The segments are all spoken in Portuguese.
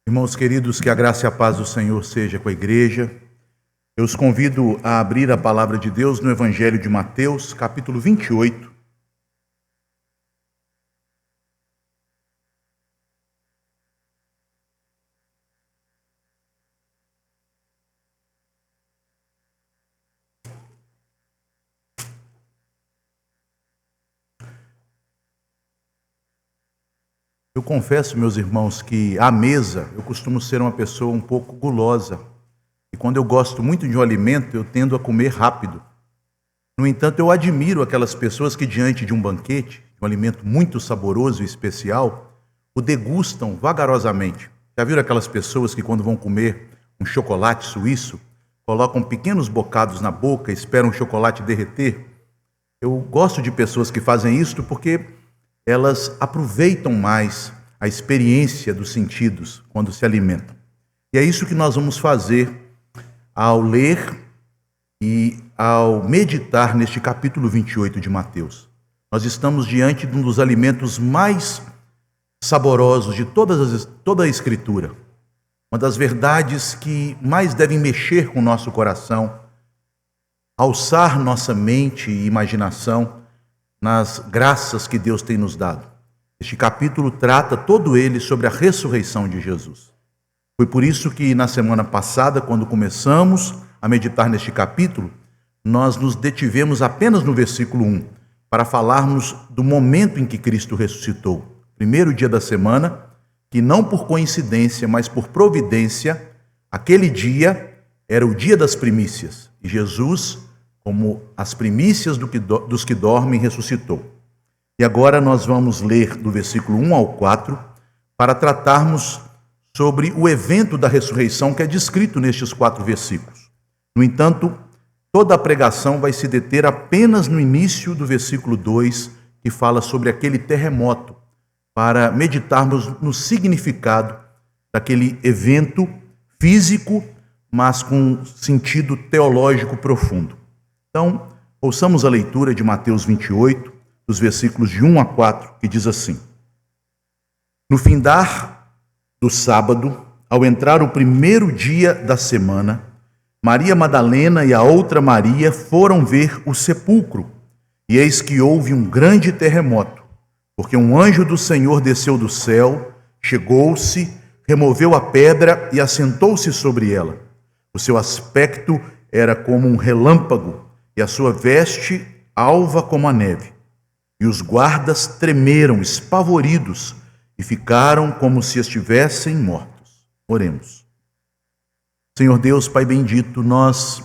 Irmãos queridos, que a graça e a paz do Senhor seja com a igreja. Eu os convido a abrir a palavra de Deus no Evangelho de Mateus, capítulo 28. Eu confesso, meus irmãos, que à mesa eu costumo ser uma pessoa um pouco gulosa. E quando eu gosto muito de um alimento, eu tendo a comer rápido. No entanto, eu admiro aquelas pessoas que, diante de um banquete, um alimento muito saboroso e especial, o degustam vagarosamente. Já viram aquelas pessoas que, quando vão comer um chocolate suíço, colocam pequenos bocados na boca e esperam o chocolate derreter? Eu gosto de pessoas que fazem isso porque elas aproveitam mais a experiência dos sentidos quando se alimentam. E é isso que nós vamos fazer ao ler e ao meditar neste capítulo 28 de Mateus. Nós estamos diante de um dos alimentos mais saborosos de toda a Escritura. Uma das verdades que mais devem mexer com o nosso coração, alçar nossa mente e imaginação nas graças que Deus tem nos dado. Este capítulo trata todo ele sobre a ressurreição de Jesus. Foi por isso que na semana passada, quando começamos a meditar neste capítulo, nós nos detivemos apenas no versículo 1, para falarmos do momento em que Cristo ressuscitou. Primeiro dia da semana, que não por coincidência, mas por providência, aquele dia era o dia das primícias. E Jesus, como as primícias dos que dormem, ressuscitou. E agora nós vamos ler do versículo 1 ao 4, para tratarmos sobre o evento da ressurreição que é descrito nestes 4 versículos. No entanto, toda a pregação vai se deter apenas no início do versículo 2, que fala sobre aquele terremoto, para meditarmos no significado daquele evento físico, mas com sentido teológico profundo. Então, ouçamos a leitura de Mateus 28, dos versículos de 1 a 4, que diz assim: No findar do sábado, ao entrar o primeiro dia da semana, Maria Madalena e a outra Maria foram ver o sepulcro, e eis que houve um grande terremoto, porque um anjo do Senhor desceu do céu, chegou-se, removeu a pedra e assentou-se sobre ela. O seu aspecto era como um relâmpago, e a sua veste alva como a neve. E os guardas tremeram, espavoridos, e ficaram como se estivessem mortos. Oremos. Senhor Deus, Pai bendito, nós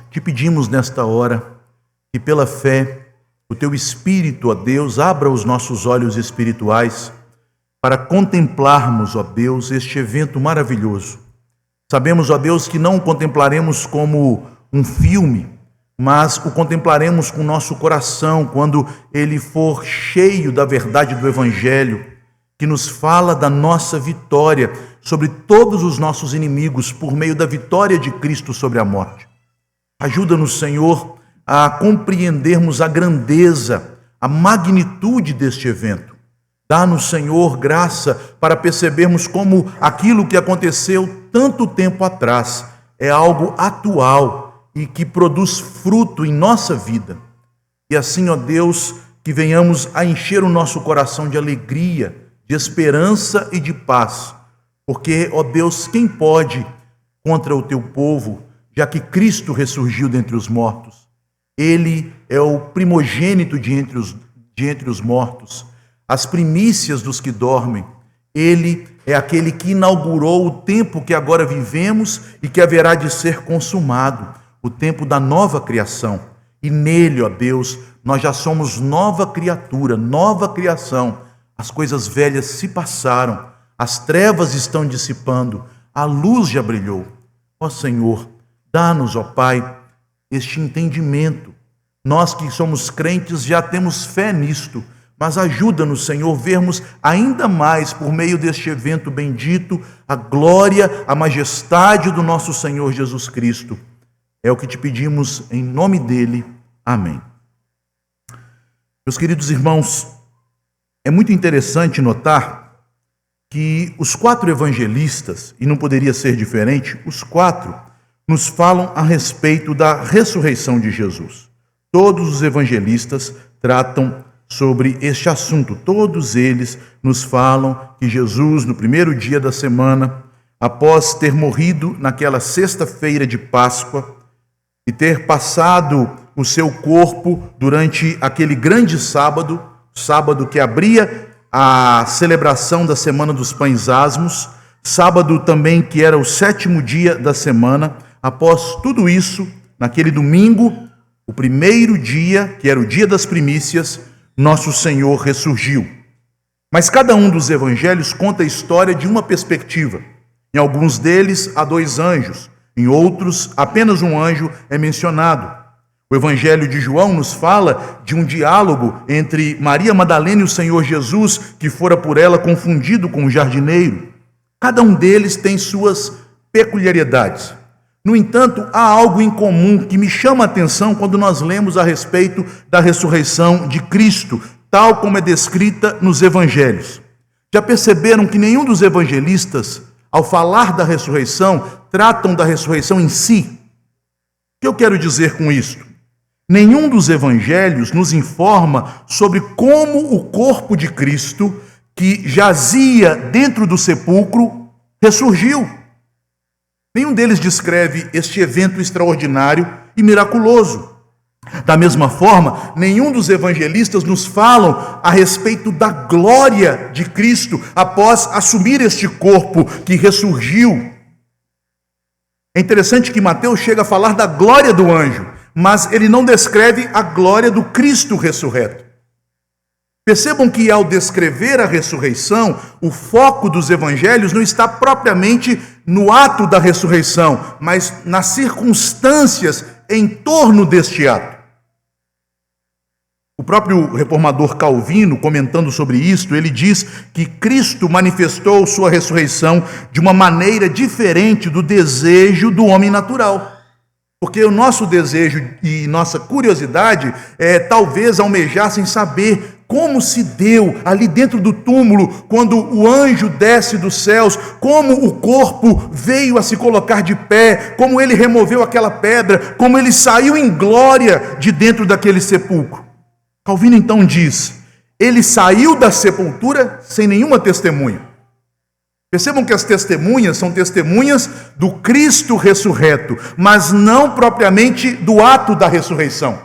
te pedimos nesta hora que pela fé o Teu Espírito, ó Deus, abra os nossos olhos espirituais para contemplarmos, ó Deus, este evento maravilhoso. Sabemos, ó Deus, que não o contemplaremos como um filme, mas o contemplaremos com o nosso coração quando ele for cheio da verdade do Evangelho, que nos fala da nossa vitória sobre todos os nossos inimigos por meio da vitória de Cristo sobre a morte. Ajuda-nos, Senhor, a compreendermos a grandeza, a magnitude deste evento. Dá-nos, Senhor, graça para percebermos como aquilo que aconteceu tanto tempo atrás é algo atual e que produz fruto em nossa vida. E assim, ó Deus, que venhamos a encher o nosso coração de alegria, de esperança e de paz. Porque, ó Deus, quem pode contra o teu povo, já que Cristo ressurgiu dentre os mortos? Ele é o primogênito de entre os mortos, as primícias dos que dormem. Ele é aquele que inaugurou o tempo que agora vivemos e que haverá de ser consumado, o tempo da nova criação. E nele, ó Deus, nós já somos nova criatura, nova criação. As coisas velhas se passaram, as trevas estão dissipando, a luz já brilhou. Ó Senhor, dá-nos, ó Pai, este entendimento. Nós que somos crentes já temos fé nisto, mas ajuda-nos, Senhor, vermos ainda mais, por meio deste evento bendito, a glória, a majestade do nosso Senhor Jesus Cristo. É o que te pedimos em nome dele. Amém. Meus queridos irmãos, é muito interessante notar que os 4 evangelistas, e não poderia ser diferente, os 4 nos falam a respeito da ressurreição de Jesus. Todos os evangelistas tratam sobre este assunto. Todos eles nos falam que Jesus, no primeiro dia da semana, após ter morrido naquela sexta-feira de Páscoa e ter passado o seu corpo durante aquele grande sábado, sábado que abria a celebração da Semana dos Pães Asmos, sábado também que era o 7º dia da semana. Após tudo isso, naquele domingo, o primeiro dia, que era o dia das primícias, nosso Senhor ressurgiu. Mas cada um dos evangelhos conta a história de uma perspectiva. Em alguns deles há 2 anjos, em outros apenas um anjo é mencionado. O evangelho de João nos fala de um diálogo entre Maria Madalena e o Senhor Jesus, que fora por ela confundido com o jardineiro. Cada um deles tem suas peculiaridades. No entanto, há algo em comum que me chama a atenção quando nós lemos a respeito da ressurreição de Cristo, tal como é descrita nos evangelhos. Já perceberam que nenhum dos evangelistas, ao falar da ressurreição, tratam da ressurreição em si? O que eu quero dizer com isto? Nenhum dos evangelhos nos informa sobre como o corpo de Cristo, que jazia dentro do sepulcro, ressurgiu. Nenhum deles descreve este evento extraordinário e miraculoso. Da mesma forma, nenhum dos evangelistas nos falam a respeito da glória de Cristo após assumir este corpo que ressurgiu. É interessante que Mateus chega a falar da glória do anjo, mas ele não descreve a glória do Cristo ressurreto. Percebam que ao descrever a ressurreição, o foco dos evangelhos não está propriamente no ato da ressurreição, mas nas circunstâncias em torno deste ato. O próprio reformador Calvino, comentando sobre isto, ele diz que Cristo manifestou sua ressurreição de uma maneira diferente do desejo do homem natural. Porque o nosso desejo e nossa curiosidade talvez almejassem saber como se deu ali dentro do túmulo, quando o anjo desce dos céus, como o corpo veio a se colocar de pé, como ele removeu aquela pedra, como ele saiu em glória de dentro daquele sepulcro. Calvino então diz, ele saiu da sepultura sem nenhuma testemunha. Percebam que as testemunhas são testemunhas do Cristo ressurreto, mas não propriamente do ato da ressurreição.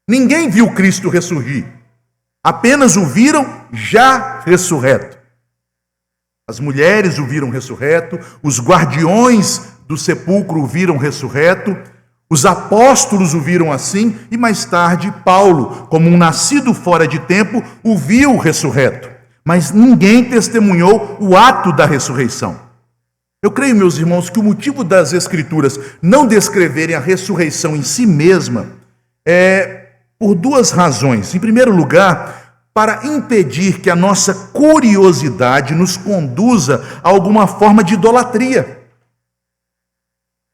Ninguém viu Cristo ressurgir. Apenas o viram já ressurreto. As mulheres o viram ressurreto, os guardiões do sepulcro o viram ressurreto, os apóstolos o viram assim, e mais tarde Paulo, como um nascido fora de tempo, o viu ressurreto. Mas ninguém testemunhou o ato da ressurreição. Eu creio, meus irmãos, que o motivo das Escrituras não descreverem a ressurreição em si mesma é por 2 razões. Em primeiro lugar, para impedir que a nossa curiosidade nos conduza a alguma forma de idolatria.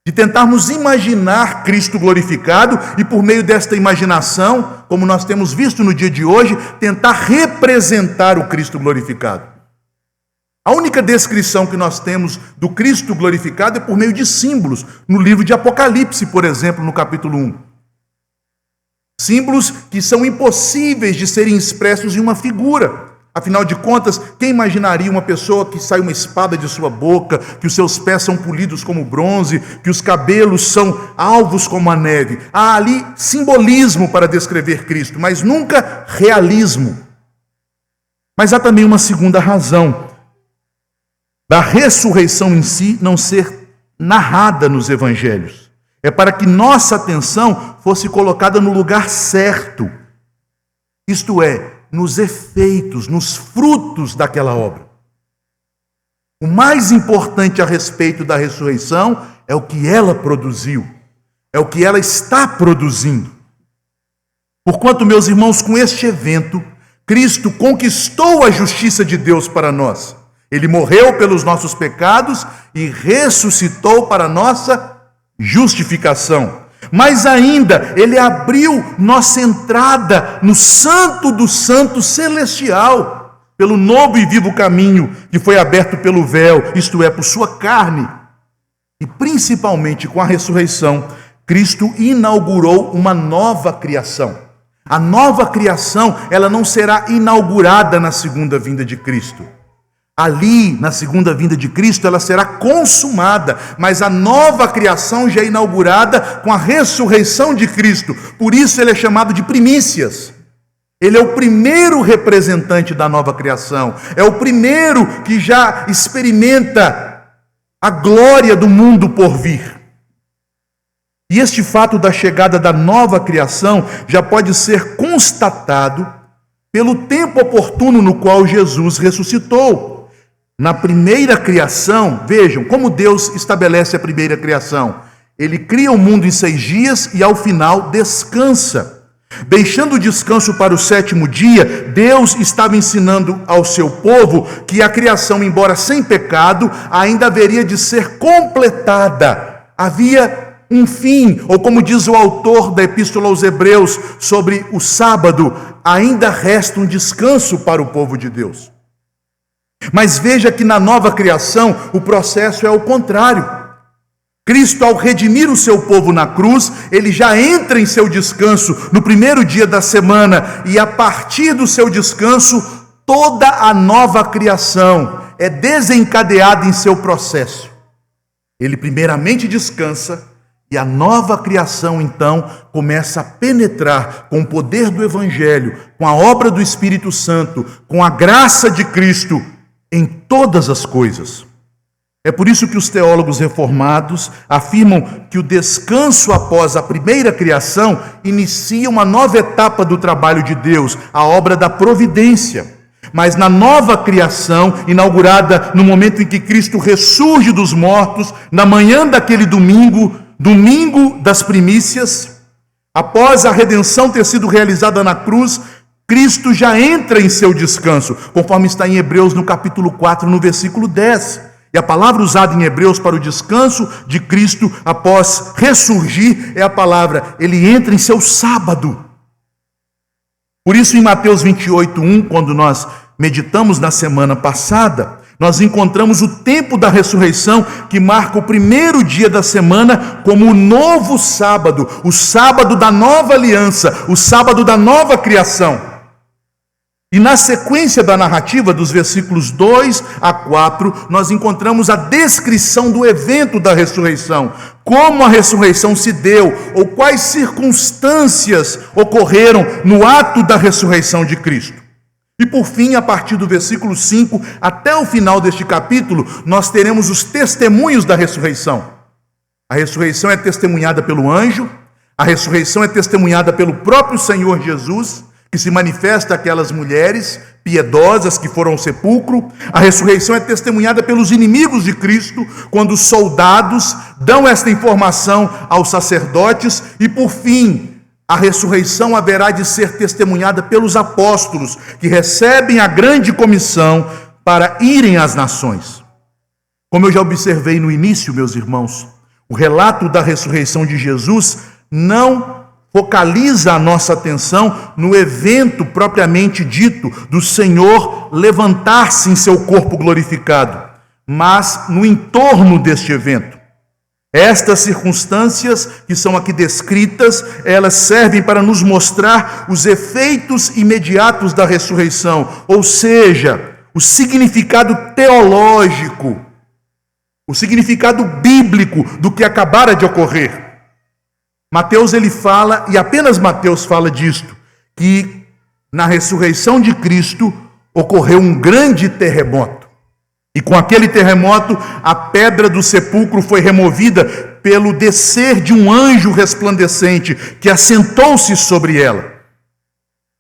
De tentarmos imaginar Cristo glorificado e, por meio desta imaginação, como nós temos visto no dia de hoje, tentar representar o Cristo glorificado. A única descrição que nós temos do Cristo glorificado é por meio de símbolos, no livro de Apocalipse, por exemplo, no capítulo 1. Símbolos que são impossíveis de serem expressos em uma figura. Afinal de contas, quem imaginaria uma pessoa que sai uma espada de sua boca, que os seus pés são polidos como bronze, que os cabelos são alvos como a neve? Há ali simbolismo para descrever Cristo, mas nunca realismo. Mas há também uma segunda razão da ressurreição em si não ser narrada nos evangelhos. É para que nossa atenção fosse colocada no lugar certo. Isto é, nos efeitos, nos frutos daquela obra. O mais importante a respeito da ressurreição é o que ela produziu, é o que ela está produzindo. Porquanto, meus irmãos, com este evento, Cristo conquistou a justiça de Deus para nós. Ele morreu pelos nossos pecados e ressuscitou para a nossa justificação. Mas ainda, ele abriu nossa entrada no Santo do Santo celestial. pelo novo e vivo caminho que foi aberto pelo véu, isto é, por sua carne. E principalmente com a ressurreição, Cristo inaugurou uma nova criação. A nova criação, ela não será inaugurada na segunda vinda de Cristo. Ali, na segunda vinda de Cristo, ela será consumada, mas a nova criação já é inaugurada com a ressurreição de Cristo. Por isso ele é chamado de primícias. Ele é o primeiro representante da nova criação. É o primeiro que já experimenta a glória do mundo por vir. E este fato da chegada da nova criação já pode ser constatado pelo tempo oportuno no qual Jesus ressuscitou. Na primeira criação, vejam como Deus estabelece a primeira criação. Ele cria o mundo em 6 dias e ao final descansa. Deixando o descanso para o 7º dia, Deus estava ensinando ao seu povo que a criação, embora sem pecado, ainda haveria de ser completada. Havia um fim, ou como diz o autor da Epístola aos Hebreus sobre o sábado, ainda resta um descanso para o povo de Deus. Mas veja que na nova criação o processo é o contrário. Cristo, ao redimir o seu povo na cruz, ele já entra em seu descanso no primeiro dia da semana, e a partir do seu descanso, toda a nova criação é desencadeada em seu processo. Ele primeiramente descansa, e a nova criação então começa a penetrar com o poder do Evangelho, com a obra do Espírito Santo, com a graça de Cristo, em todas as coisas. É por isso que os teólogos reformados afirmam que o descanso após a primeira criação inicia uma nova etapa do trabalho de Deus, a obra da providência. Mas na nova criação, inaugurada no momento em que Cristo ressurge dos mortos, na manhã daquele domingo das primícias, após a redenção ter sido realizada na cruz, Cristo já entra em seu descanso, conforme está em Hebreus no capítulo 4, no versículo 10. E a palavra usada em Hebreus para o descanso de Cristo após ressurgir é a palavra, ele entra em seu sábado. Por isso em Mateus 28:1, quando nós meditamos na semana passada, nós encontramos o tempo da ressurreição, que marca o primeiro dia da semana como o novo sábado, o sábado da nova aliança, o sábado da nova criação. E na sequência da narrativa, dos versículos 2 a 4, nós encontramos a descrição do evento da ressurreição. Como a ressurreição se deu, ou quais circunstâncias ocorreram no ato da ressurreição de Cristo. E por fim, a partir do versículo 5 até o final deste capítulo, nós teremos os testemunhos da ressurreição. A ressurreição é testemunhada pelo anjo, a ressurreição é testemunhada pelo próprio Senhor Jesus, que se manifesta àquelas mulheres piedosas que foram ao sepulcro. A ressurreição é testemunhada pelos inimigos de Cristo, quando os soldados dão esta informação aos sacerdotes. E por fim, a ressurreição haverá de ser testemunhada pelos apóstolos, que recebem a grande comissão para irem às nações. Como eu já observei no início, meus irmãos, o relato da ressurreição de Jesus não focaliza a nossa atenção no evento propriamente dito do Senhor levantar-se em seu corpo glorificado, mas no entorno deste evento. Estas circunstâncias que são aqui descritas, elas servem para nos mostrar os efeitos imediatos da ressurreição, ou seja, o significado teológico, o significado bíblico do que acabara de ocorrer. Mateus ele fala, e apenas Mateus fala disto, que na ressurreição de Cristo ocorreu um grande terremoto. E com aquele terremoto, a pedra do sepulcro foi removida pelo descer de um anjo resplandecente, que assentou-se sobre ela.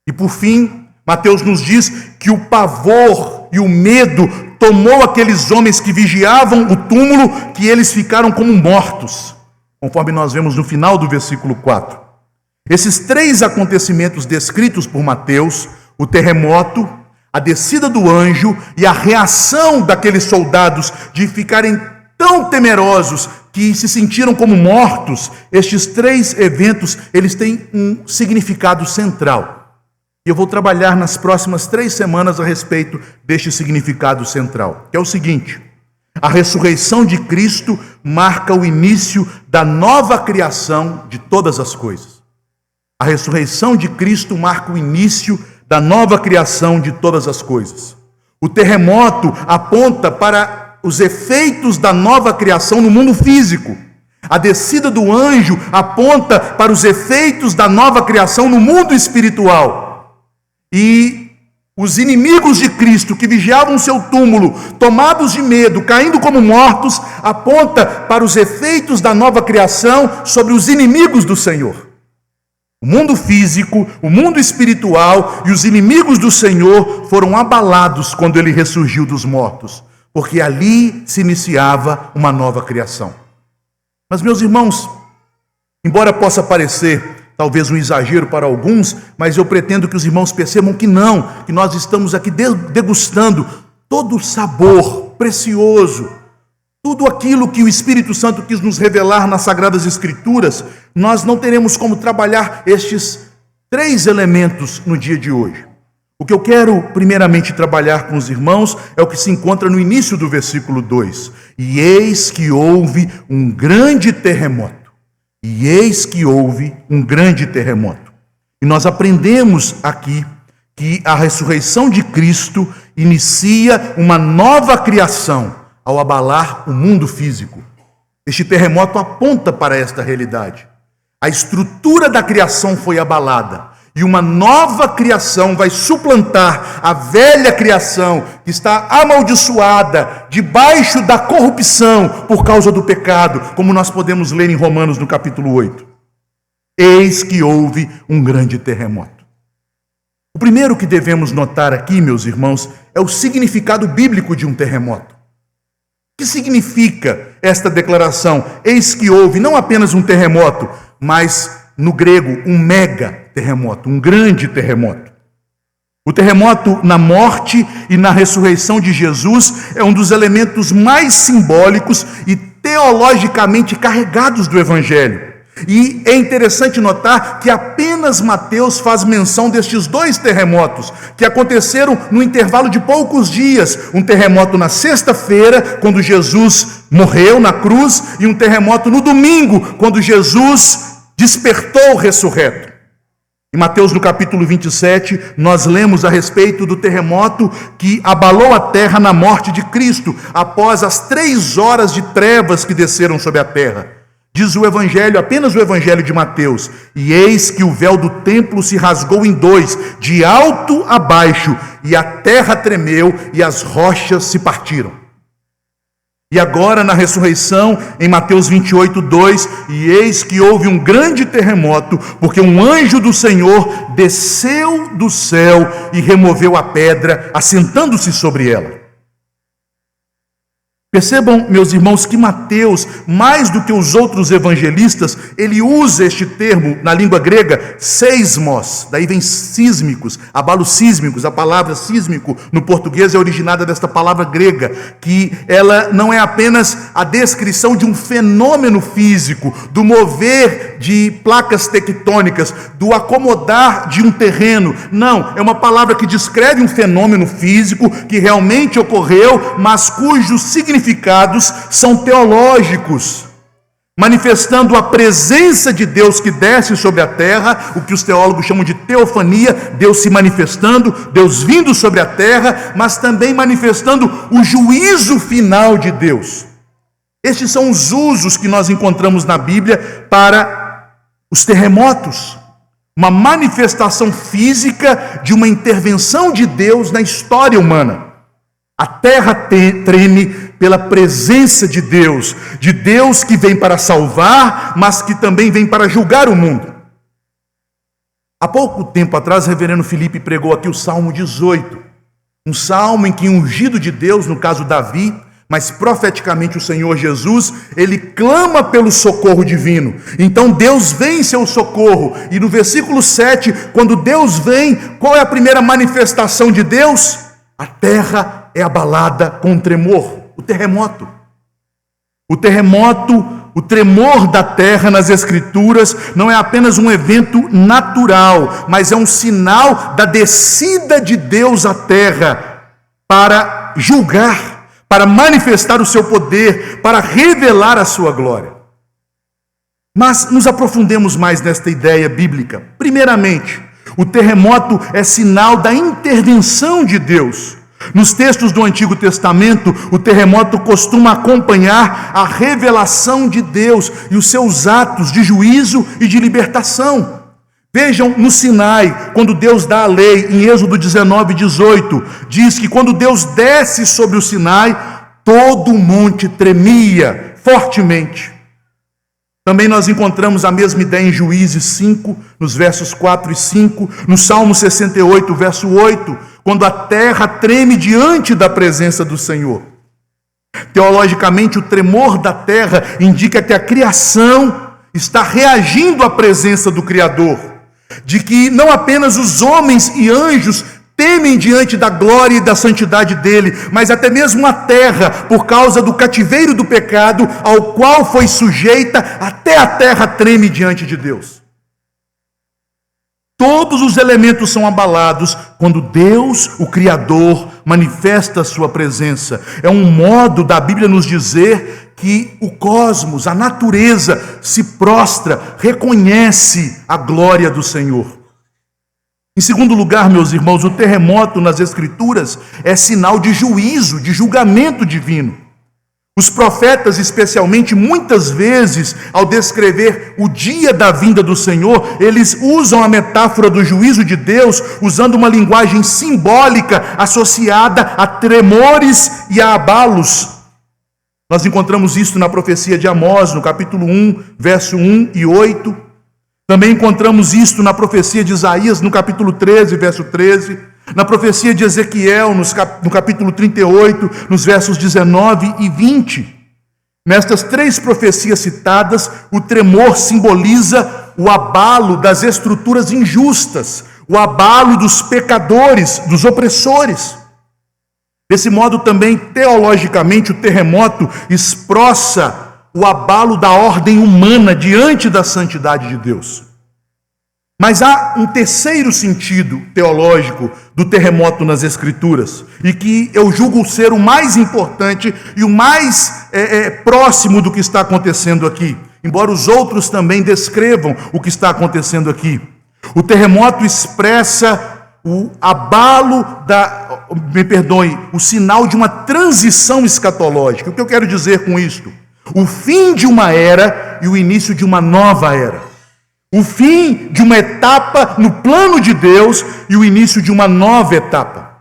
E por fim, Mateus nos diz que o pavor e o medo tomou aqueles homens que vigiavam o túmulo, que eles ficaram como mortos, conforme nós vemos no final do versículo 4. Esses 3 acontecimentos descritos por Mateus, o terremoto, a descida do anjo e a reação daqueles soldados de ficarem tão temerosos que se sentiram como mortos, estes 3 eventos, eles têm um significado central. E eu vou trabalhar nas próximas 3 semanas a respeito deste significado central, que é o seguinte: a ressurreição de Cristo marca o início da nova criação de todas as coisas. A ressurreição de Cristo marca o início da nova criação de todas as coisas. O terremoto aponta para os efeitos da nova criação no mundo físico. A descida do anjo aponta para os efeitos da nova criação no mundo espiritual. E os inimigos de Cristo que vigiavam seu túmulo, tomados de medo, caindo como mortos, aponta para os efeitos da nova criação sobre os inimigos do Senhor. O mundo físico, o mundo espiritual e os inimigos do Senhor foram abalados quando ele ressurgiu dos mortos, porque ali se iniciava uma nova criação. Mas, meus irmãos, embora possa parecer talvez um exagero para alguns, mas eu pretendo que os irmãos percebam que não, que nós estamos aqui degustando todo o sabor precioso, tudo aquilo que o Espírito Santo quis nos revelar nas Sagradas Escrituras. Nós não teremos como trabalhar estes 3 elementos no dia de hoje. O que eu quero primeiramente trabalhar com os irmãos é o que se encontra no início do versículo 2. E eis que houve um grande terremoto. E eis que houve um grande terremoto. E nós aprendemos aqui que a ressurreição de Cristo inicia uma nova criação ao abalar o mundo físico. Este terremoto aponta para esta realidade. A estrutura da criação foi abalada. E uma nova criação vai suplantar a velha criação que está amaldiçoada, debaixo da corrupção por causa do pecado, como nós podemos ler em Romanos no capítulo 8. Eis que houve um grande terremoto. O primeiro que devemos notar aqui, meus irmãos, é o significado bíblico de um terremoto. O que significa esta declaração? Eis que houve não apenas um terremoto, mas no grego um mega terremoto, um grande terremoto. O terremoto na morte e na ressurreição de Jesus é um dos elementos mais simbólicos e teologicamente carregados do Evangelho. E é interessante notar que apenas Mateus faz menção destes 2 terremotos, que aconteceram no intervalo de poucos dias. Um terremoto na sexta-feira, quando Jesus morreu na cruz, e um terremoto no domingo, quando Jesus despertou ressurreto. Em Mateus no capítulo 27, nós lemos a respeito do terremoto que abalou a terra na morte de Cristo, após as 3 horas de trevas que desceram sobre a terra. Diz o Evangelho, apenas o Evangelho de Mateus: e eis que o véu do templo se rasgou em 2, de alto a baixo, e a terra tremeu e as rochas se partiram. E agora na ressurreição, em Mateus 28, 2, e eis que houve um grande terremoto, porque um anjo do Senhor desceu do céu e removeu a pedra, assentando-se sobre ela. Percebam, meus irmãos, que Mateus, mais do que os outros evangelistas, ele usa este termo na língua grega, seismos, daí vem sísmicos, abalos sísmicos. A palavra sísmico no português é originada desta palavra grega, que ela não é apenas a descrição de um fenômeno físico, do mover de placas tectônicas, do acomodar de um terreno. Não, é uma palavra que descreve um fenômeno físico que realmente ocorreu, mas cujos significados são teológicos, manifestando a presença de Deus que desce sobre a terra, o que os teólogos chamam de teofania, Deus se manifestando, Deus vindo sobre a terra, mas também manifestando o juízo final de Deus. Estes são os usos que nós encontramos na Bíblia para os terremotos, uma manifestação física de uma intervenção de Deus na história humana. A terra treme pela presença de Deus que vem para salvar, mas que também vem para julgar o mundo. Há pouco tempo atrás, o reverendo Felipe pregou aqui o Salmo 18, um salmo em que o ungido de Deus, no caso Davi, mas profeticamente o Senhor Jesus, ele clama pelo socorro divino. Então Deus vem em seu socorro, e no versículo 7, quando Deus vem, qual é a primeira manifestação de Deus? A terra é abalada com tremor, o terremoto. O terremoto, O tremor da terra nas Escrituras não é apenas um evento natural, mas é um sinal da descida de Deus à terra para julgar, para manifestar o seu poder, para revelar a sua glória. Mas nos aprofundemos mais nesta ideia bíblica. Primeiramente, o terremoto é sinal da intervenção de Deus. Nos textos do Antigo Testamento, o terremoto costuma acompanhar a revelação de Deus e os seus atos de juízo e de libertação. Vejam no Sinai, quando Deus dá a lei, em Êxodo 19:18, diz que quando Deus desce sobre o Sinai, todo o monte tremia fortemente. Também nós encontramos a mesma ideia em Juízes 5, nos versos 4 e 5, no Salmo 68, verso 8, quando a terra treme diante da presença do Senhor. Teologicamente, o tremor da terra indica que a criação está reagindo à presença do Criador, de que não apenas os homens e anjos temem diante da glória e da santidade dele, mas até mesmo a terra, por causa do cativeiro do pecado ao qual foi sujeita, até a terra treme diante de Deus. Todos os elementos são abalados quando Deus, o Criador, manifesta a sua presença. É um modo da Bíblia nos dizer que o cosmos, a natureza, se prostra, reconhece a glória do Senhor. Em segundo lugar, meus irmãos, o terremoto nas Escrituras é sinal de juízo, de julgamento divino. Os profetas, especialmente, muitas vezes, ao descrever o dia da vinda do Senhor, eles usam a metáfora do juízo de Deus, usando uma linguagem simbólica associada a tremores e a abalos. Nós encontramos isso na profecia de Amós, no capítulo 1, verso 1 e 8. Também encontramos isto na profecia de Isaías, no capítulo 13, verso 13, na profecia de Ezequiel, no capítulo 38, nos versos 19 e 20. Nestas três profecias citadas, o tremor simboliza o abalo das estruturas injustas, o abalo dos pecadores, dos opressores. Desse modo, também, teologicamente, o terremoto esproça o abalo da ordem humana diante da santidade de Deus. Mas há um terceiro sentido teológico do terremoto nas Escrituras, e que eu julgo ser o mais importante e o mais próximo do que está acontecendo aqui, embora os outros também descrevam o que está acontecendo aqui. O terremoto expressa o abalo o sinal de uma transição escatológica. O que eu quero dizer com isto? O fim de uma era e o início de uma nova era. O fim de uma etapa no plano de Deus e o início de uma nova etapa.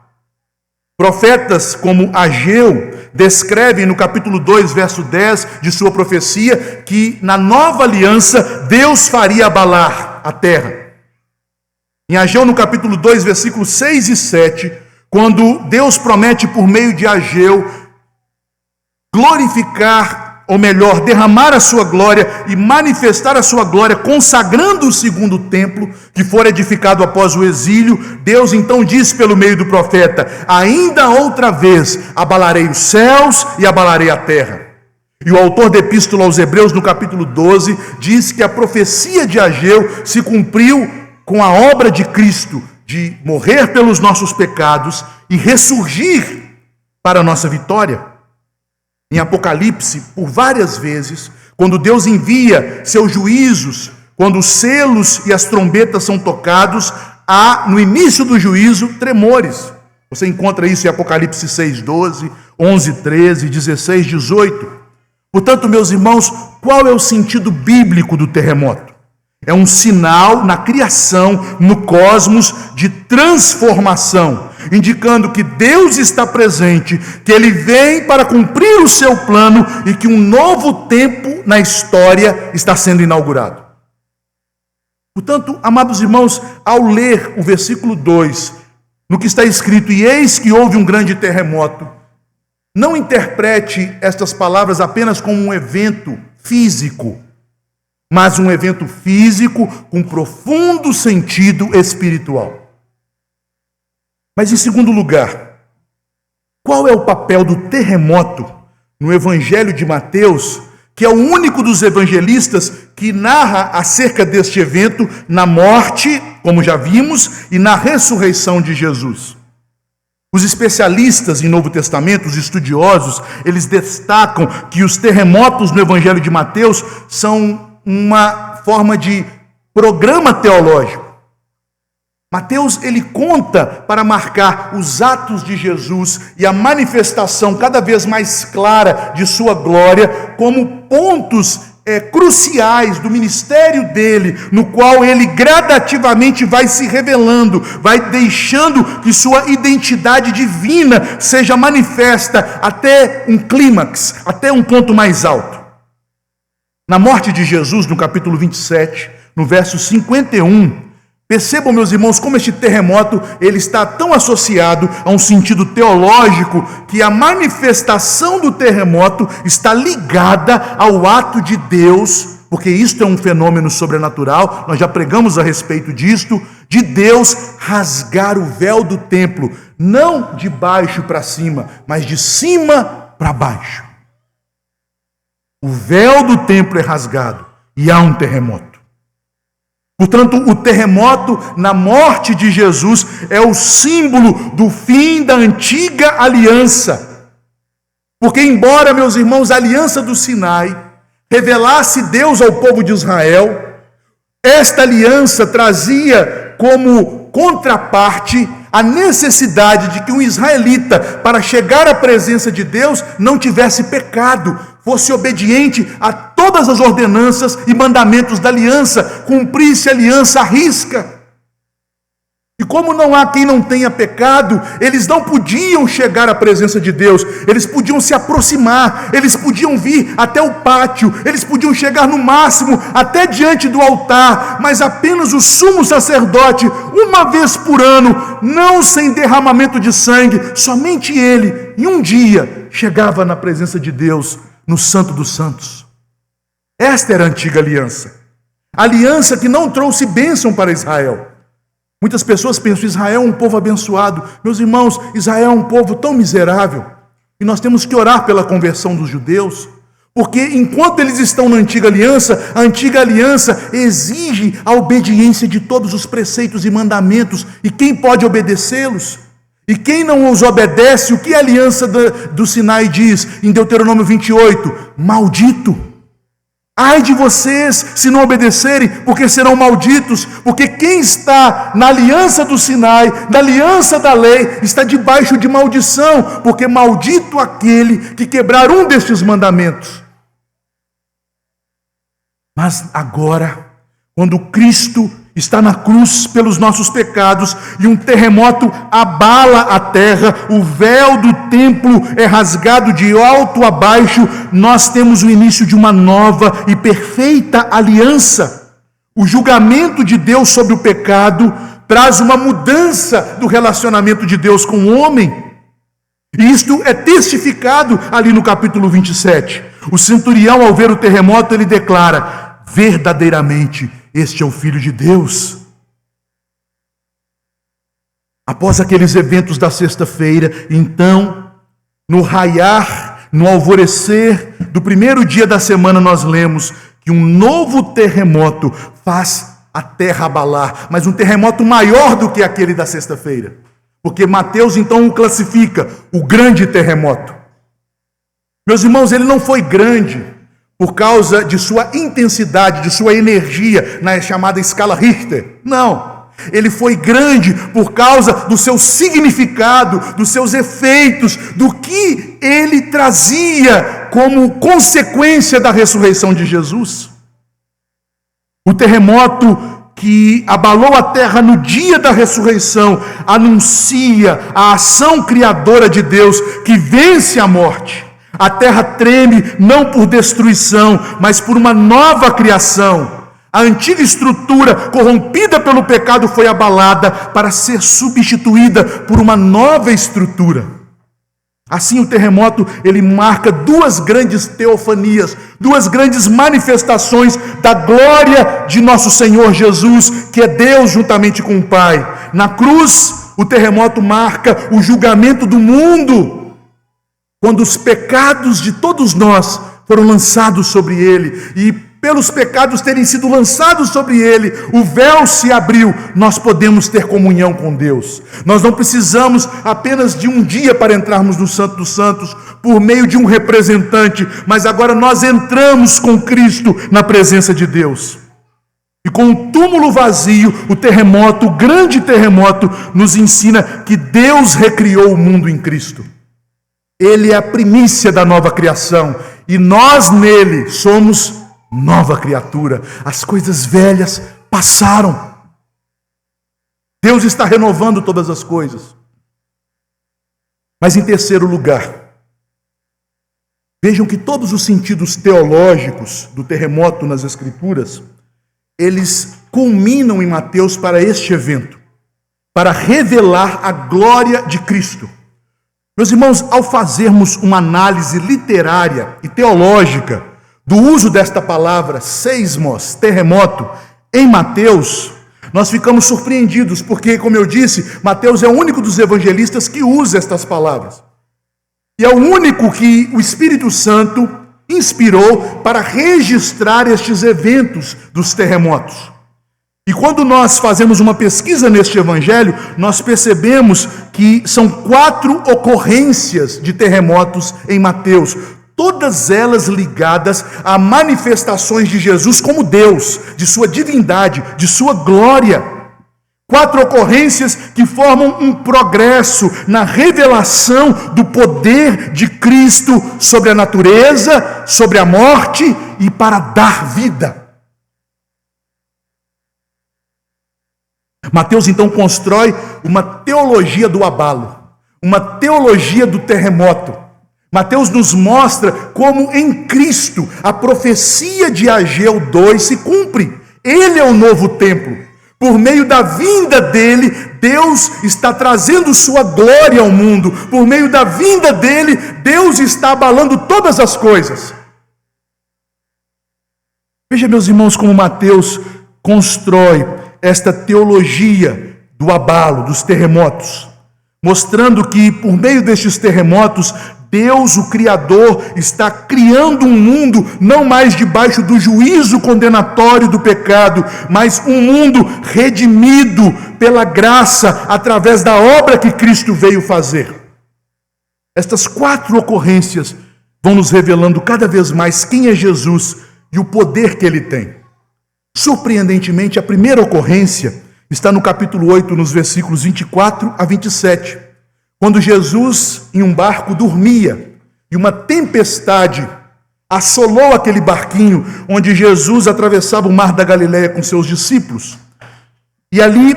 Profetas como Ageu descrevem no capítulo 2, verso 10 de sua profecia, que na nova aliança Deus faria abalar a terra. Em Ageu, no capítulo 2, versículos 6 e 7, quando Deus promete por meio de Ageu glorificar, ou melhor, derramar a sua glória e manifestar a sua glória, consagrando o segundo templo que for edificado após o exílio, Deus então diz pelo meio do profeta: ainda outra vez abalarei os céus e abalarei a terra. E o autor da Epístola aos Hebreus, no capítulo 12, diz que a profecia de Ageu se cumpriu com a obra de Cristo, de morrer pelos nossos pecados e ressurgir para a nossa vitória. Em Apocalipse, por várias vezes, quando Deus envia seus juízos, quando os selos e as trombetas são tocados, há no início do juízo tremores. Você encontra isso em Apocalipse 6:12, 11:13, 16:18. Portanto, meus irmãos, qual é o sentido bíblico do terremoto? É um sinal na criação, no cosmos, de transformação, indicando que Deus está presente, que Ele vem para cumprir o seu plano e que um novo tempo na história está sendo inaugurado. Portanto, amados irmãos, ao ler o versículo 2, no que está escrito: e eis que houve um grande terremoto, não interprete estas palavras apenas como um evento físico, mas um evento físico com profundo sentido espiritual. Mas, em segundo lugar, qual é o papel do terremoto no Evangelho de Mateus, que é o único dos evangelistas que narra acerca deste evento na morte, como já vimos, e na ressurreição de Jesus. Os especialistas em Novo Testamento, os estudiosos, eles destacam que os terremotos no Evangelho de Mateus são uma forma de programa teológico. Mateus, ele conta para marcar os atos de Jesus e a manifestação cada vez mais clara de sua glória como pontos cruciais do ministério dele, no qual ele gradativamente vai se revelando, vai deixando que sua identidade divina seja manifesta até um clímax, até um ponto mais alto. Na morte de Jesus, no capítulo 27, no verso 51, percebam, meus irmãos, como este terremoto ele está tão associado a um sentido teológico que a manifestação do terremoto está ligada ao ato de Deus, porque isto é um fenômeno sobrenatural, nós já pregamos a respeito disto, de Deus rasgar o véu do templo, não de baixo para cima, mas de cima para baixo. O véu do templo é rasgado e há um terremoto. Portanto, o terremoto na morte de Jesus é o símbolo do fim da antiga aliança. Porque embora, meus irmãos, a aliança do Sinai revelasse Deus ao povo de Israel, esta aliança trazia como contraparte a necessidade de que um israelita, para chegar à presença de Deus, não tivesse pecado, fosse obediente a todas as ordenanças e mandamentos da aliança, cumprisse a aliança à risca. E como não há quem não tenha pecado, eles não podiam chegar à presença de Deus, eles podiam se aproximar, eles podiam vir até o pátio, eles podiam chegar no máximo até diante do altar, mas apenas o sumo sacerdote, uma vez por ano, não sem derramamento de sangue, somente ele, em um dia, chegava na presença de Deus, no Santo dos Santos. Esta era a antiga aliança, a aliança que não trouxe bênção para Israel. Muitas pessoas pensam, Israel é um povo abençoado. Meus irmãos, Israel é um povo tão miserável. E nós temos que orar pela conversão dos judeus. Porque enquanto eles estão na antiga aliança, a antiga aliança exige a obediência de todos os preceitos e mandamentos. E quem pode obedecê-los? E quem não os obedece, o que a aliança do Sinai diz em Deuteronômio 28? Maldito! Ai de vocês se não obedecerem, porque serão malditos, porque quem está na aliança do Sinai, na aliança da lei, está debaixo de maldição, porque maldito aquele que quebrar um destes mandamentos. Mas agora, quando Cristo está na cruz pelos nossos pecados e um terremoto abala a terra, o véu do templo é rasgado de alto a baixo, nós temos o início de uma nova e perfeita aliança. O julgamento de Deus sobre o pecado traz uma mudança do relacionamento de Deus com o homem. E isto é testificado ali no capítulo 27. O centurião, ao ver o terremoto, ele declara: verdadeiramente, este é o Filho de Deus. Após aqueles eventos da sexta-feira, então, no raiar, no alvorecer do primeiro dia da semana, nós lemos que um novo terremoto faz a terra abalar, mas um terremoto maior do que aquele da sexta-feira, porque Mateus então o classifica, o grande terremoto. Meus irmãos, ele não foi grande por causa de sua intensidade, de sua energia, na chamada escala Richter. Não, ele foi grande por causa do seu significado, dos seus efeitos, do que ele trazia como consequência da ressurreição de Jesus. O terremoto que abalou a terra no dia da ressurreição anuncia a ação criadora de Deus que vence a morte. A terra treme não por destruição, mas por uma nova criação. A antiga estrutura corrompida pelo pecado foi abalada para ser substituída por uma nova estrutura. Assim, o terremoto, ele marca duas grandes teofanias, duas grandes manifestações da glória de nosso Senhor Jesus, que é Deus juntamente com o Pai. Na cruz, o terremoto marca o julgamento do mundo, quando os pecados de todos nós foram lançados sobre ele, e pelos pecados terem sido lançados sobre ele, o véu se abriu, nós podemos ter comunhão com Deus. Nós não precisamos apenas de um dia para entrarmos no Santo dos Santos, por meio de um representante, mas agora nós entramos com Cristo na presença de Deus. E com o túmulo vazio, o terremoto, o grande terremoto, nos ensina que Deus recriou o mundo em Cristo. Ele é a primícia da nova criação, e nós nele somos nova criatura. As coisas velhas passaram. Deus está renovando todas as coisas. Mas em terceiro lugar, vejam que todos os sentidos teológicos do terremoto nas Escrituras, eles culminam em Mateus para este evento, para revelar a glória de Cristo. Meus irmãos, ao fazermos uma análise literária e teológica do uso desta palavra, seismos, terremoto, em Mateus, nós ficamos surpreendidos, porque, como eu disse, Mateus é o único dos evangelistas que usa estas palavras. E é o único que o Espírito Santo inspirou para registrar estes eventos dos terremotos. E quando nós fazemos uma pesquisa neste evangelho, nós percebemos que são 4 ocorrências de terremotos em Mateus, todas elas ligadas a manifestações de Jesus como Deus, de sua divindade, de sua glória. 4 ocorrências que formam um progresso na revelação do poder de Cristo sobre a natureza, sobre a morte e para dar vida. Mateus então constrói uma teologia do abalo, uma teologia do terremoto. Mateus nos mostra como em Cristo a profecia de Ageu 2 se cumpre. Ele é o novo templo. Por meio da vinda dele, Deus está trazendo sua glória ao mundo. Por meio da vinda dele, Deus está abalando todas as coisas. Veja, meus irmãos, como Mateus constrói esta teologia do abalo, dos terremotos, mostrando que por meio destes terremotos, Deus, o Criador, está criando um mundo não mais debaixo do juízo condenatório do pecado, mas um mundo redimido pela graça através da obra que Cristo veio fazer. Estas 4 ocorrências vão nos revelando cada vez mais quem é Jesus e o poder que ele tem. Surpreendentemente, a primeira ocorrência está no capítulo 8, nos versículos 24 a 27. Quando Jesus, em um barco, dormia, e uma tempestade assolou aquele barquinho, onde Jesus atravessava o mar da Galileia com seus discípulos. E ali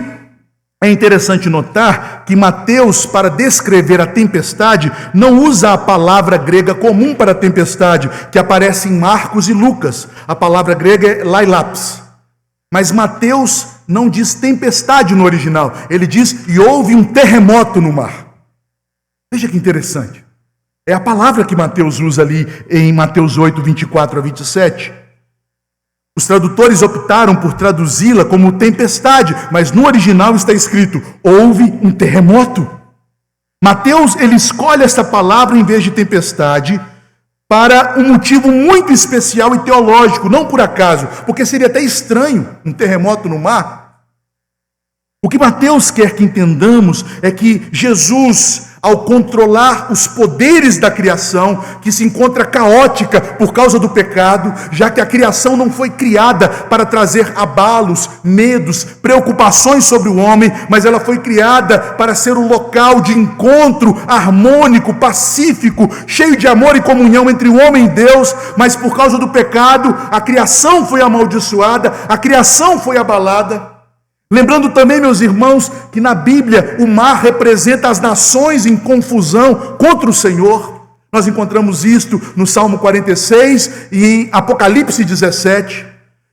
é interessante notar que Mateus, para descrever a tempestade, não usa a palavra grega comum para tempestade, que aparece em Marcos e Lucas. A palavra grega é lailaps. Mas Mateus não diz tempestade no original. Ele diz, e houve um terremoto no mar. Veja que interessante. É a palavra que Mateus usa ali em Mateus 8, 24 a 27. Os tradutores optaram por traduzi-la como tempestade, mas no original está escrito, houve um terremoto. Mateus, ele escolhe essa palavra em vez de tempestade para um motivo muito especial e teológico, não por acaso, porque seria até estranho um terremoto no mar. O que Mateus quer que entendamos é que Jesus, ao controlar os poderes da criação, que se encontra caótica por causa do pecado, já que a criação não foi criada para trazer abalos, medos, preocupações sobre o homem, mas ela foi criada para ser o local de encontro harmônico, pacífico, cheio de amor e comunhão entre o homem e Deus, mas por causa do pecado, a criação foi amaldiçoada, a criação foi abalada. Lembrando também, meus irmãos, que na Bíblia o mar representa as nações em confusão contra o Senhor. Nós encontramos isto no Salmo 46 e em Apocalipse 17.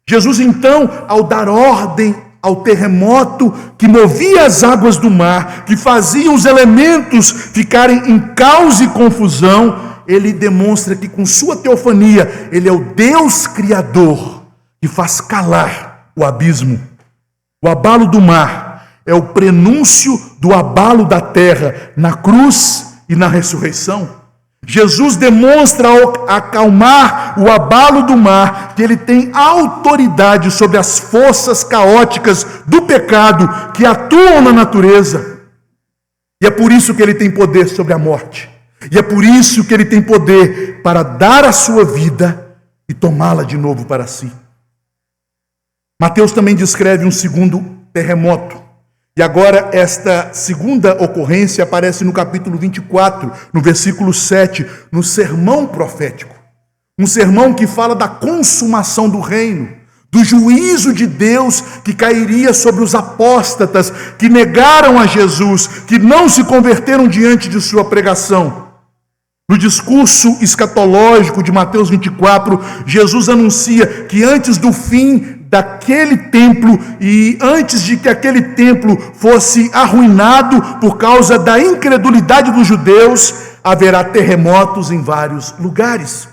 Jesus então, ao dar ordem ao terremoto que movia as águas do mar, que fazia os elementos ficarem em caos e confusão, ele demonstra que com sua teofania, ele é o Deus Criador que faz calar o abismo. O abalo do mar é o prenúncio do abalo da terra na cruz e na ressurreição. Jesus demonstra ao acalmar o abalo do mar que ele tem autoridade sobre as forças caóticas do pecado que atuam na natureza. E é por isso que ele tem poder sobre a morte. E é por isso que ele tem poder para dar a sua vida e tomá-la de novo para si. Mateus também descreve um segundo terremoto. E agora esta segunda ocorrência aparece no capítulo 24, no versículo 7, no sermão profético. Um sermão que fala da consumação do reino, do juízo de Deus que cairia sobre os apóstatas, que negaram a Jesus, que não se converteram diante de sua pregação. No discurso escatológico de Mateus 24, Jesus anuncia que antes do fim daquele templo e antes de que aquele templo fosse arruinado por causa da incredulidade dos judeus, haverá terremotos em vários lugares.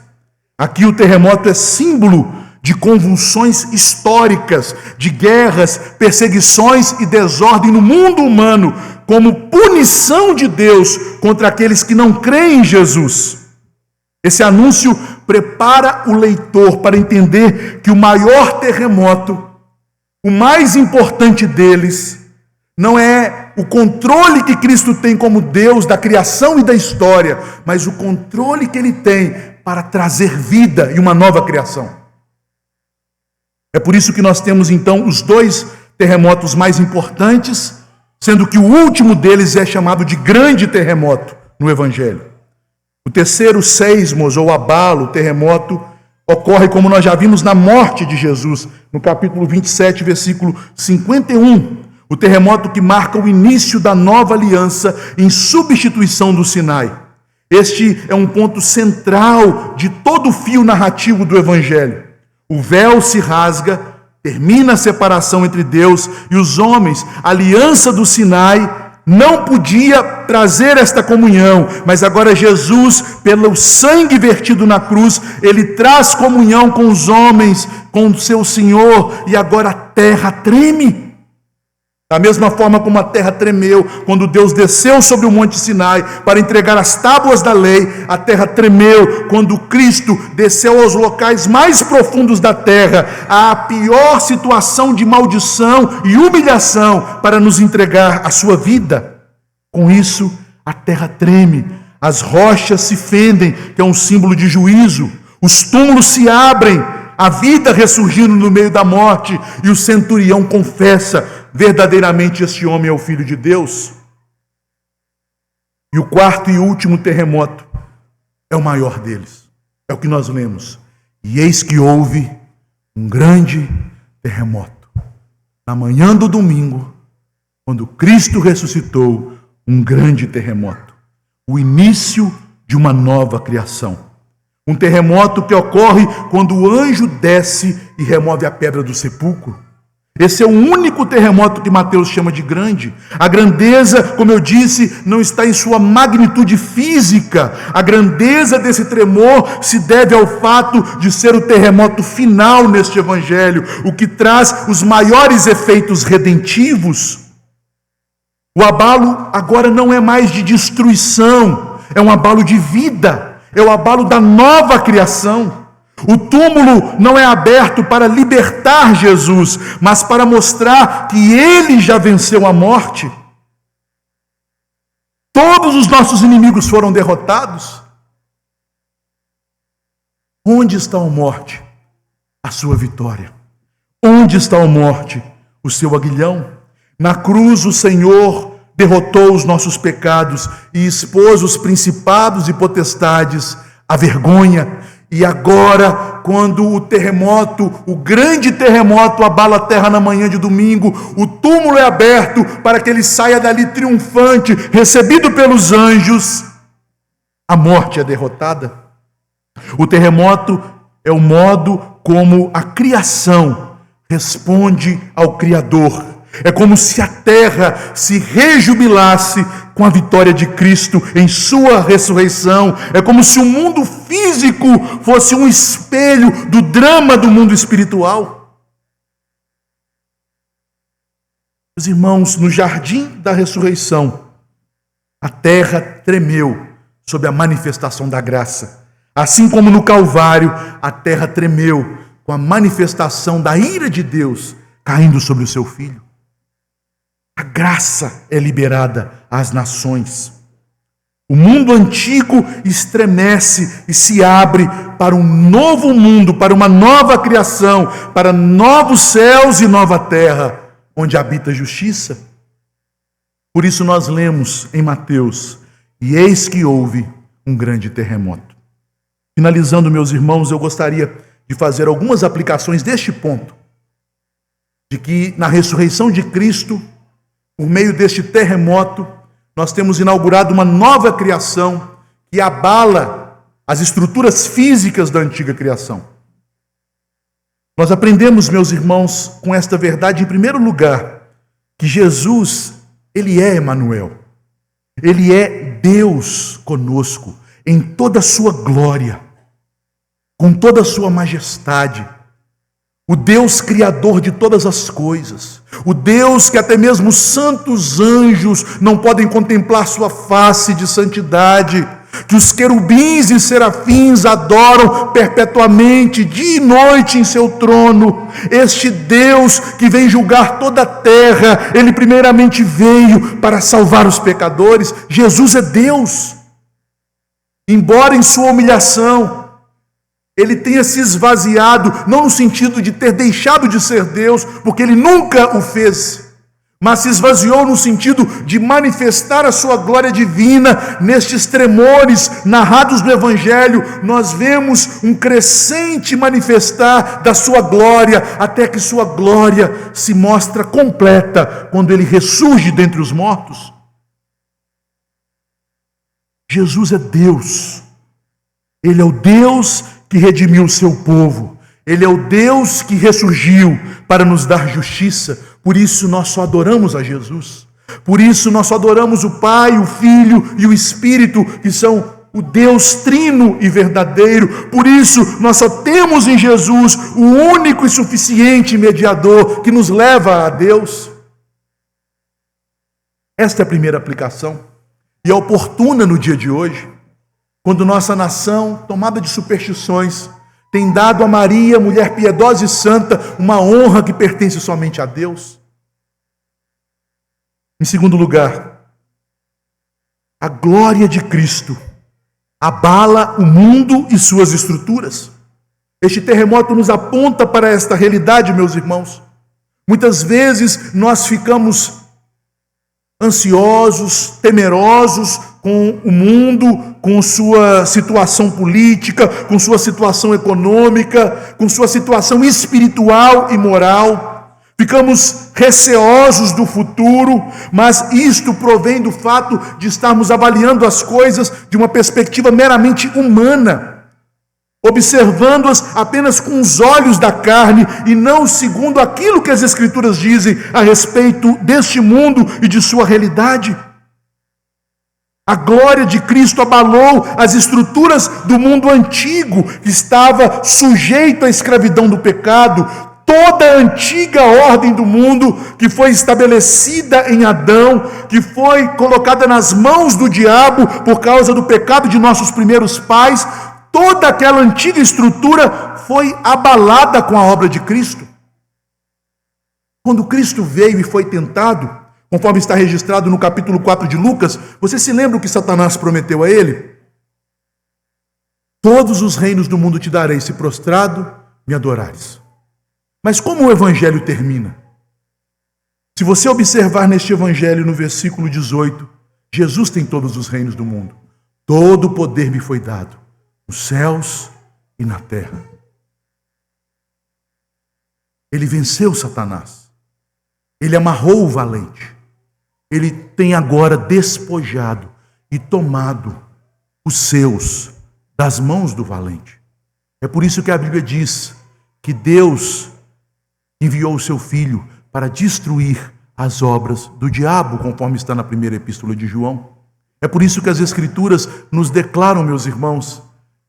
Aqui o terremoto é símbolo de convulsões históricas, de guerras, perseguições e desordem no mundo humano, como punição de Deus contra aqueles que não creem em Jesus. Esse anúncio prepara o leitor para entender que o maior terremoto, o mais importante deles, não é o controle que Cristo tem como Deus da criação e da história, mas o controle que ele tem para trazer vida e uma nova criação. É por isso que nós temos então os dois terremotos mais importantes, sendo que o último deles é chamado de grande terremoto no Evangelho. O terceiro seismos ou abalo, o terremoto, ocorre, como nós já vimos, na morte de Jesus, no capítulo 27, versículo 51. O terremoto que marca o início da nova aliança em substituição do Sinai. Este é um ponto central de todo o fio narrativo do Evangelho. O véu se rasga, termina a separação entre Deus e os homens. A aliança do Sinai não podia trazer esta comunhão, mas agora Jesus, pelo sangue vertido na cruz, ele traz comunhão com os homens, com o seu Senhor, e agora a terra treme. Da mesma forma como a terra tremeu quando Deus desceu sobre o monte Sinai para entregar as tábuas da lei, a terra tremeu quando Cristo desceu aos locais mais profundos da terra, à pior situação de maldição e humilhação, para nos entregar a sua vida. Com isso, a terra treme, as rochas se fendem, que é um símbolo de juízo, os túmulos se abrem, a vida ressurgindo no meio da morte, e o centurião confessa: verdadeiramente este homem é o Filho de Deus. E o quarto e último terremoto é o maior deles. É o que nós lemos. E eis que houve um grande terremoto. Na manhã do domingo, quando Cristo ressuscitou, um grande terremoto. O início de uma nova criação. Um terremoto que ocorre quando o anjo desce e remove a pedra do sepulcro. Esse é o único terremoto que Mateus chama de grande. A grandeza, como eu disse, não está em sua magnitude física. A grandeza desse tremor se deve ao fato de ser o terremoto final neste evangelho, o que traz os maiores efeitos redentivos. O abalo agora não é mais de destruição, é um abalo de vida, é o abalo da nova criação. O túmulo não é aberto para libertar Jesus, mas para mostrar que ele já venceu a morte. Todos os nossos inimigos foram derrotados. Onde está a morte? A sua vitória. Onde está a morte? O seu aguilhão. Na cruz o Senhor derrotou os nossos pecados e expôs os principados e potestades à vergonha. E agora, quando o terremoto, o grande terremoto abala a terra na manhã de domingo, o túmulo é aberto para que ele saia dali triunfante, recebido pelos anjos, a morte é derrotada. O terremoto é o modo como a criação responde ao Criador. É como se a terra se rejubilasse com a vitória de Cristo em sua ressurreição. É como se o mundo físico fosse um espelho do drama do mundo espiritual. Meus irmãos, no jardim da ressurreição, a terra tremeu sob a manifestação da graça. Assim como no Calvário, a terra tremeu com a manifestação da ira de Deus caindo sobre o seu Filho. A graça é liberada às nações. O mundo antigo estremece e se abre para um novo mundo, para uma nova criação, para novos céus e nova terra, onde habita a justiça. Por isso nós lemos em Mateus: e eis que houve um grande terremoto. Finalizando, meus irmãos, eu gostaria de fazer algumas aplicações deste ponto, de que na ressurreição de Cristo, por meio deste terremoto, nós temos inaugurado uma nova criação que abala as estruturas físicas da antiga criação. Nós aprendemos, meus irmãos, com esta verdade, em primeiro lugar, que Jesus, Ele é Emanuel. Ele é Deus conosco, em toda a sua glória, com toda a sua majestade. O Deus criador de todas as coisas, o Deus que até mesmo os santos anjos não podem contemplar sua face de santidade, que os querubins e serafins adoram perpetuamente, dia e noite em seu trono. Este Deus que vem julgar toda a terra, Ele primeiramente veio para salvar os pecadores. Jesus é Deus. Embora em sua humilhação Ele tenha se esvaziado, não no sentido de ter deixado de ser Deus, porque Ele nunca o fez, mas se esvaziou no sentido de manifestar a sua glória divina. Nestes tremores narrados no Evangelho, nós vemos um crescente manifestar da sua glória, até que sua glória se mostra completa quando Ele ressurge dentre os mortos. Jesus é Deus. Ele é o Deus que redimiu o seu povo. Ele é o Deus que ressurgiu para nos dar justiça. Por isso nós só adoramos a Jesus. Por isso nós só adoramos o Pai, o Filho e o Espírito, que são o Deus trino e verdadeiro. Por isso nós só temos em Jesus o único e suficiente mediador que nos leva a Deus. Esta é a primeira aplicação, e é oportuna no dia de hoje, quando nossa nação, tomada de superstições, tem dado a Maria, mulher piedosa e santa, uma honra que pertence somente a Deus. Em segundo lugar, a glória de Cristo abala o mundo e suas estruturas. Este terremoto nos aponta para esta realidade, meus irmãos. Muitas vezes nós ficamos ansiosos, temerosos com o mundo, com sua situação política, com sua situação econômica, com sua situação espiritual e moral. Ficamos receosos do futuro, mas isto provém do fato de estarmos avaliando as coisas de uma perspectiva meramente humana, observando-as apenas com os olhos da carne e não segundo aquilo que as Escrituras dizem a respeito deste mundo e de sua realidade. A glória de Cristo abalou as estruturas do mundo antigo, que estava sujeito à escravidão do pecado. Toda a antiga ordem do mundo que foi estabelecida em Adão, que foi colocada nas mãos do diabo por causa do pecado de nossos primeiros pais, toda aquela antiga estrutura foi abalada com a obra de Cristo. Quando Cristo veio e foi tentado, conforme está registrado no capítulo 4 de Lucas, você se lembra o que Satanás prometeu a ele? Todos os reinos do mundo te darei, se prostrado me adorares. Mas como o evangelho termina? Se você observar neste evangelho, no versículo 18, Jesus tem todos os reinos do mundo. Todo o poder me foi dado, nos céus e na terra. Ele venceu Satanás. Ele amarrou o valente. Ele tem agora despojado e tomado os seus das mãos do valente. É por isso que a Bíblia diz que Deus enviou o seu Filho para destruir as obras do diabo, conforme está na primeira epístola de João. É por isso que as Escrituras nos declaram, meus irmãos,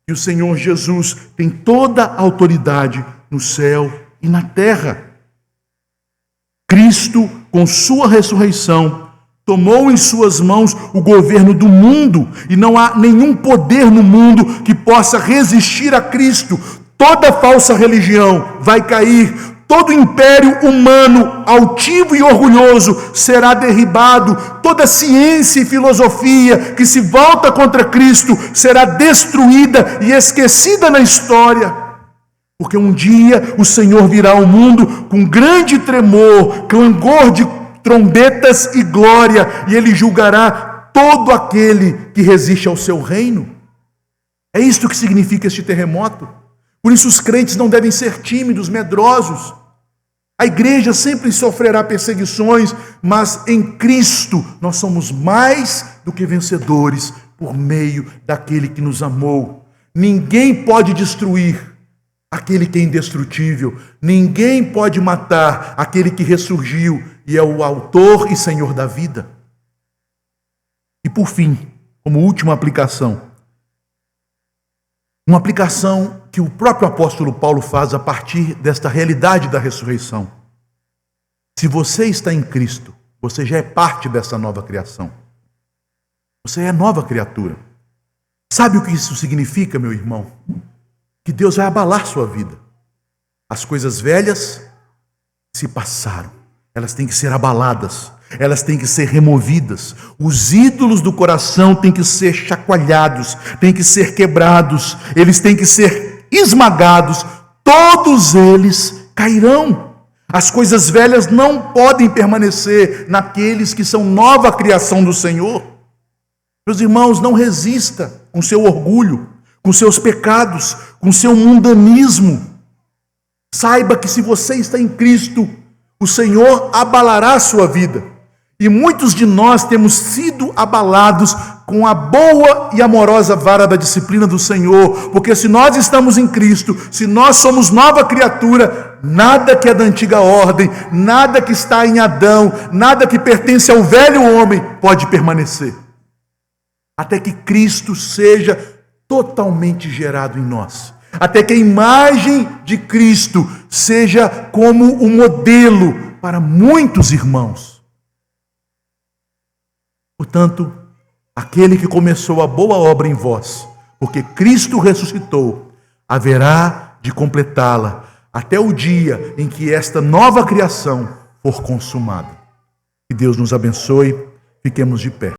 que o Senhor Jesus tem toda a autoridade no céu e na terra. Cristo, com sua ressurreição, tomou em suas mãos o governo do mundo, e não há nenhum poder no mundo que possa resistir a Cristo. Toda falsa religião vai cair, todo império humano altivo e orgulhoso será derribado, toda ciência e filosofia que se volta contra Cristo será destruída e esquecida na história. Porque um dia o Senhor virá ao mundo com grande tremor, clangor de trombetas e glória, e Ele julgará todo aquele que resiste ao seu reino. É isto que significa este terremoto. Por isso os crentes não devem ser tímidos, medrosos. A igreja sempre sofrerá perseguições, mas em Cristo nós somos mais do que vencedores por meio daquele que nos amou. Ninguém pode destruir aquele que é indestrutível. Ninguém pode matar aquele que ressurgiu e é o autor e Senhor da vida. E por fim, como última aplicação, uma aplicação que o próprio apóstolo Paulo faz a partir desta realidade da ressurreição. Se você está em Cristo, você já é parte dessa nova criação. Você é nova criatura. Sabe o que isso significa, meu irmão? Que Deus vai abalar sua vida. As coisas velhas se passaram. Elas têm que ser abaladas. Elas têm que ser removidas. Os ídolos do coração têm que ser chacoalhados, têm que ser quebrados, eles têm que ser esmagados. Todos eles cairão. As coisas velhas não podem permanecer naqueles que são nova criação do Senhor. Meus irmãos, não resista com seu orgulho, com seus pecados, com seu mundanismo. Saiba que se você está em Cristo, o Senhor abalará a sua vida. E muitos de nós temos sido abalados com a boa e amorosa vara da disciplina do Senhor, porque se nós estamos em Cristo, se nós somos nova criatura, nada que é da antiga ordem, nada que está em Adão, nada que pertence ao velho homem pode permanecer, até que Cristo seja totalmente gerado em nós, até que a imagem de Cristo seja como um modelo para muitos irmãos. Portanto, aquele que começou a boa obra em vós, porque Cristo ressuscitou, haverá de completá-la até o dia em que esta nova criação for consumada. Que Deus nos abençoe, fiquemos de pé.